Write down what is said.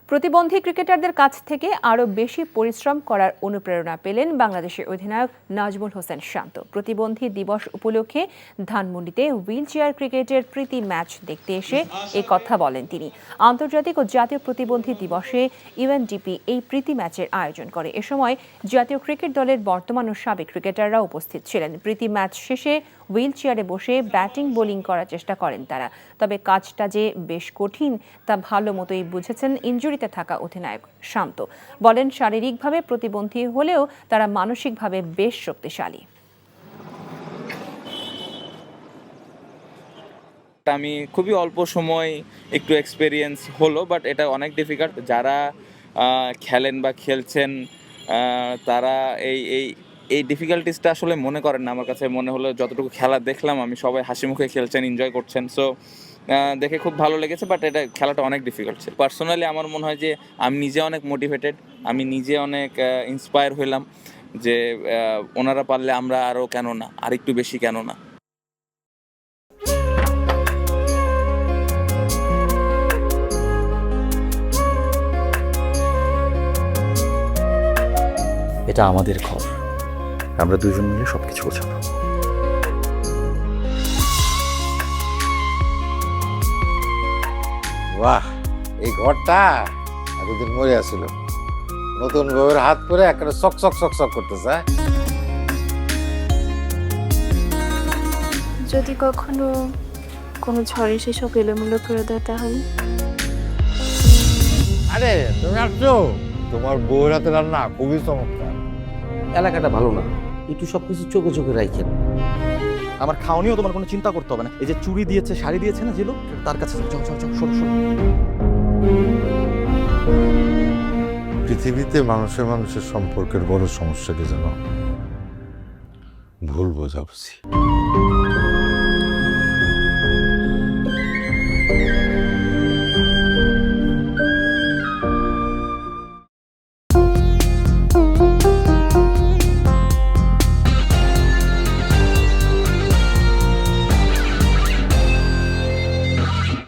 প্রতিবন্ধী ক্রিকেটারদের কাছ থেকে আরও বেশি পরিশ্রম করার অনুপ্রেরণা পেলেন বাংলাদেশের অধিনায়ক নাজমুল হোসেন শান্ত। প্রতিবন্ধী দিবস উপলক্ষে ধানমন্ডিতে হুইলচেয়ার ক্রিকেটের প্রীতি ম্যাচ দেখতে এসে এ কথা বলেন তিনি। আন্তর্জাতিক ও জাতীয় প্রতিবন্ধী দিবসে ইউএনডিপি এই প্রীতি ম্যাচের আয়োজন করে। এ সময় জাতীয় ক্রিকেট দলের বর্তমান ও সাবেক ক্রিকেটাররা উপস্থিত ছিলেন। প্রীতি ম্যাচ শেষে হুইলচেয়ারে বসে ব্যাটিং বোলিং করার চেষ্টা করেন তারা। তবে কাজটা যে বেশ কঠিন তা ভালো মতোই বুঝেছেন ইনজুরিতে থাকা অধিনায়ক শান্ত। বলেন, শারীরিকভাবে প্রতিবন্ধী হলেও তারা মানসিকভাবে বেশ শক্তিশালী। আমি খুবই অল্প সময় একটু এক্সপেরিয়েন্স হলো, বাট এটা অনেক ডিফিকাল্ট। যারা খেলেন বা খেলছেন তারা এই ডিফিকাল্টিসটা আসলে মনে করেন না। আমার কাছে মনে হলো যতটুকু খেলা দেখলাম আমি, সবাই হাসি মুখে খেলছেন, এনজয় করছেন। সো দেখে খুব ভালো লেগেছে, বাট এটা খেলাটা অনেক ডিফিকাল্ট ছিল। পার্সোনালি আমার মনে হয় যে আমি নিজে অনেক মোটিভেটেড, আমি নিজে অনেক ইন্সপায়ার হইলাম যে ওনারা পারলে আমরা আরও কেন না, আর একটু বেশি কেন না। এটা আমাদের ঘর, আমরা দুজন মিলে সবকিছু গোছাবো। বাহ, এই ঘরটা এতদিন মরে আসছিল, নতুন বউয়ের হাত পরে একটা চক চক চক চক করতেছে। যদি কখনো কোনো ঝড় এসে সব এলোমেলো করে দেয় তাহলে? আরে তুমি আসছো, তোমার বউয়ের হাতে রান্না খুবই চমৎকার। এলাকাটা ভালো না, একটু সবকিছু চোখে চোখে রাখেন। আমার খাওয়ানিও তোমার কোনো চিন্তা করতে হবে না। এই যে চুড়ি দিয়েছে, শাড়ি দিয়েছে না জিলু, তার কাছে যাও যাও যাও, সরো সরো। পৃথিবীতে মানুষের সম্পর্কের বড় সমস্যা কি জানো? ভুল বোঝাবুঝি।